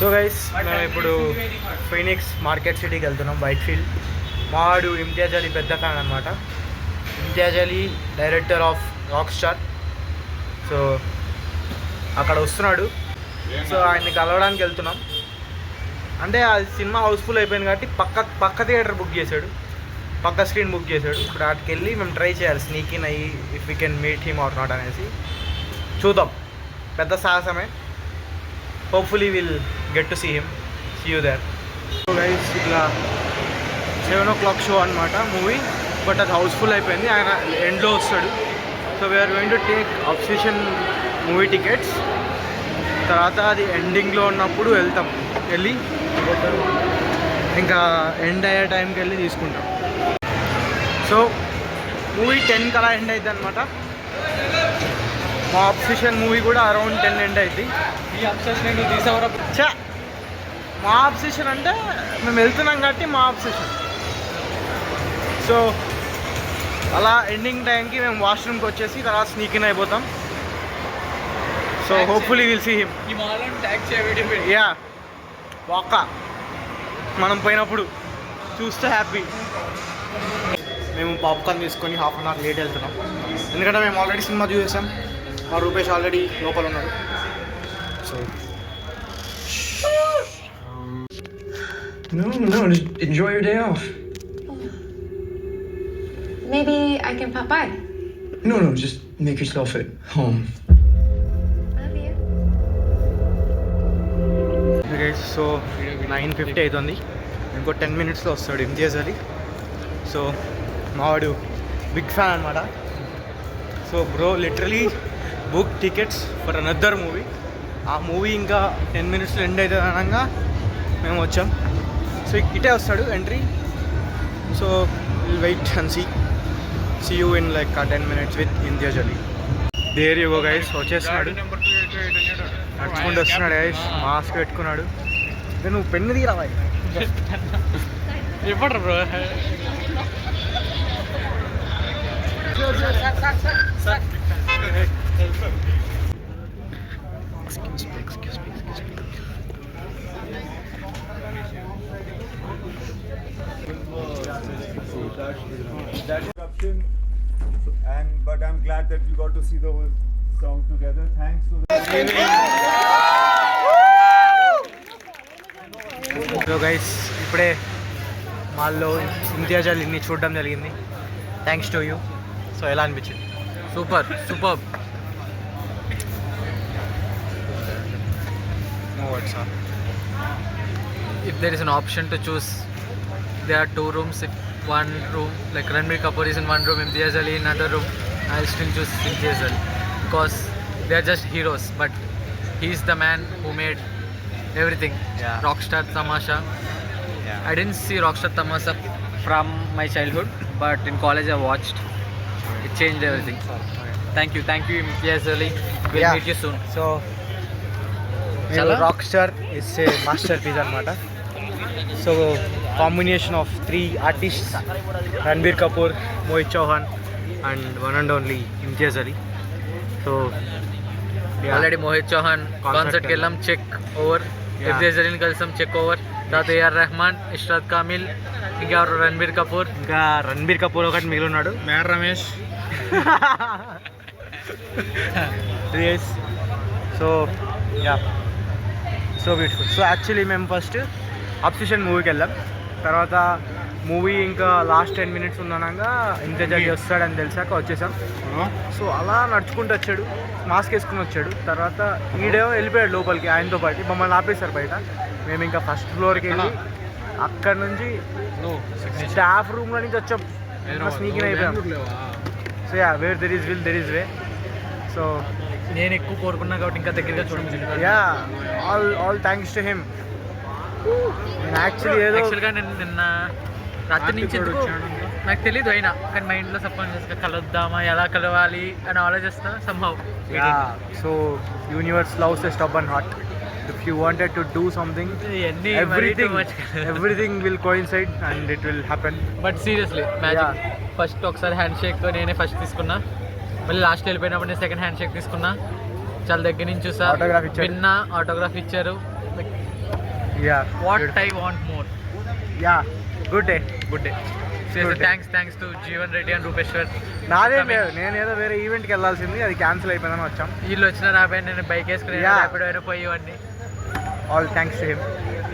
So guys మేము ఇప్పుడు Phoenix market సిటీకి వెళ్తున్నాం. White field. మావాడు ఇమ్తియాజ్ అలీ పెద్ద ఫ్యాన్ అనమాట. Imtiaz Ali director of rock star. So అక్కడ వస్తున్నాడు. సో ఆయన్ని కలవడానికి వెళ్తున్నాం. అంటే ఆ సినిమా హౌస్ఫుల్ అయిపోయింది కాబట్టి పక్క థియేటర్ బుక్ చేశాడు, పక్క స్క్రీన్ బుక్ చేశాడు. ఇప్పుడు అక్కడికి వెళ్ళి మేము ట్రై చేయాలి స్నీక్ ఇన్ అయ్యి if we can meet him or not అనేసి. చూద్దాం, పెద్ద సాహసమే. Hopefully will get to see him, see you there. So guys ఇట్లా 7 o'clock షో అనమాట మూవీ. బట్ అది హౌస్ఫుల్ అయిపోయింది. ఆయన ఎండ్లో వస్తాడు. So we're going to take obsession movie tickets. తర్వాత అది ఎండింగ్లో ఉన్నప్పుడు వెళ్ళి ఇంకా ఎండ్ అయ్యే టైంకి వెళ్ళి తీసుకుంటాం. సో మూవీ 10కి అలా ఎండ్ అవుతుంది అనమాట. మా అబ్సెషన్ మూవీ కూడా అరౌండ్ 10 ఎండ్ అవుతుంది. ఈ అబ్సెషన్ నువ్వు తీసేవరా? మా అబ్సెషన్ అంటే మేము వెళ్తున్నాం కాబట్టి మా అబ్సెషన్. సో అలా ఎండింగ్ టైంకి మేము వాష్రూమ్కి వచ్చేసి తర్వాత స్నీక్ ఇన్ అయిపోతాం. So hopefully we'll see him. ఈ మాలను ట్యాగ్ చేయ. యా, వాక మనం పోయినప్పుడు చూస్తే హ్యాపీ. మేము పాప్కార్న్ తీసుకొని హాఫ్ అన్ అవర్ లేట్ వెళ్తున్నాం. ఎందుకంటే మేము ఆల్రెడీ సినిమా చూసేసాం. మా రూపేష్ ఆల్రెడీ లోపల ఉన్నాడు. So No, just enjoy your day off. Maybe I can pop by. No, just make yourself at home. Love you. So 9:50 అవుతుంది. ఇంకో 10 minutesలో వస్తాడు ఇమ్తియాజ్ అలీ. సో మావాడు బిగ్ ఫ్యాన్ అనమాట. So bro literally book tickets for another movie. ఆ movie ఇంకా 10 minutesలో end అవుతుంది అనగా మేము వచ్చాం. సో ఇటే వస్తాడు entry. So we'll wait and see you in like 10 minutes with Imtiaz Ali. There you go guys, వచ్చేస్తున్నాడు. నడుచుకుంటూ వస్తున్నాడు గైస్, మాస్క్ పెట్టుకున్నాడు. నువ్వు పెన్ను తీరావా? ఇవ్వడు bro. But I'm glad that we got to see the whole song together. Thanks to the so guys ఇప్పుడే మాల్లో ఇమ్తియాజ్ అలీని చూడడం జరిగింది. Thanks to you. సో ఎలా అనిపించింది? Super. No words. If there is an option to choose, there are 2 rooms. If one room, like Ranbir Kapoor is in one room, Imtiaz Ali in another room, I'll still choose Imtiaz Ali because they are just heroes. But he's the man who made everything. Yeah. Rockstar Tamasha. Yeah. I didn't see Rockstar Tamasha from my childhood, but in college I watched. It changed everything. Thank you, Imtiaz Ali. We'll meet you soon. So rock star is a masterpiece అనమాట. So combination of 3 artists, Ranbir Kapoor, Mohit Chauhan and one and only Imtiaz Ali. So already Mohit Chauhan కాన్సర్ట్కి వెళ్ళాం, check over. Imtiaz అలీని కలిసాం, check over. తర్వాత A R Rahman, ఇష్రాత్ కామిల్, ఇంకా రణబీర్ కపూర్. ఇంకా రణబీర్ కపూర్ ఒకటి మిగిలి ఉన్నాడు, మేర్ Ramesh. So yeah, so beautiful. So actually మేము ఫస్ట్ అబ్సెషన్ మూవీకి వెళ్ళాం. తర్వాత మూవీ ఇంకా లాస్ట్ 10 minutes ఉందనగా ఇమ్తియాజ్ అలీ వస్తాడని తెలిసాక వచ్చేసాం. సో అలా నడుచుకుంటూ వచ్చాడు, మాస్క్ వేసుకుని వచ్చాడు. తర్వాత ఈడే వెళ్ళిపోయాడు లోపలికి ఆయనతో పాటు. మమ్మల్ని ఆపేశారు బయట. మేము ఇంకా ఫస్ట్ ఫ్లోర్కి వెళ్ళి అక్కడ నుంచి స్టాఫ్ రూమ్లో నుంచి వచ్చాం. స్నీకింగ్ అయిపోయాం. So yeah, where there is will there is way. So నేను ఎక్కువ కోరుకున్నా కాబట్టి ఇంకా దగ్గరగా చూడండి. Yeah, all thanks to him. నేను యాక్చువల్గా నేను నిన్న రాత్రి నుంచి ఎందుకు నాకు తెలీదు అయినా, కానీ మైండ్లో సపోజ్ చేసుకుని కలుద్దామా, ఎలా కలవాలి అని ఆలోచిస్తా somehow. So universe loves a stubborn heart. If you wanted to do something, everything will coincide and it will happen. But seriously, magic. First ఒకసారి హ్యాండ్ షేక్ నేనే ఫస్ట్ తీసుకున్నా, మళ్ళీ లాస్ట్ వెళ్ళిపోయినప్పుడు నేను సెకండ్ హ్యాండ్ షేక్ తీసుకున్నా. చాలా దగ్గర నుంచి చూసా, విన్నా, ఆటోగ్రాఫ్ ఇచ్చారు. Yeah what I want more. Yeah good day Good day. Good day. Thanks to Jeevan Reddy and Rupeshwar. నాదేం లేదు, నేను ఏదో వేరే ఈవెంట్కి వెళ్ళాల్సింది, అది క్యాన్సిల్ అయిపోయిందని వచ్చాం. వీళ్ళు వచ్చిన రాబోయే నేను బైక్ వేసుకుని Yeah. ర్యాపిడో అయినా పోయేవాడిని. All thanks to him.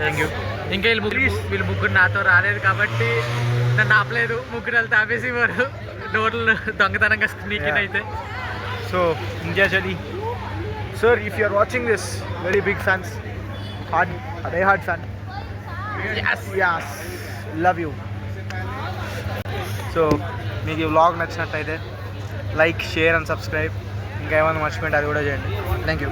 Thank you. ఇంకా వీళ్ళు ముగ్గురు నాతో రాలేదు కాబట్టి నన్ను ఆపలేదు. ముగ్గురు వెళ్తే ఆపేసి వారు డోర్లు దొంగతనంగా స్నీకిన్ అయితే. సో ఇండియాజలీ sir, if you are watching this, very big fans, hard fan. Yes, love you. So మీకు ఈ వ్లాగ్ నచ్చినట్టయితే లైక్, షేర్ అండ్ సబ్స్క్రైబ్. ఇంకా ఏమైనా మర్చిపోయింటే అది కూడా చేయండి. Thank you.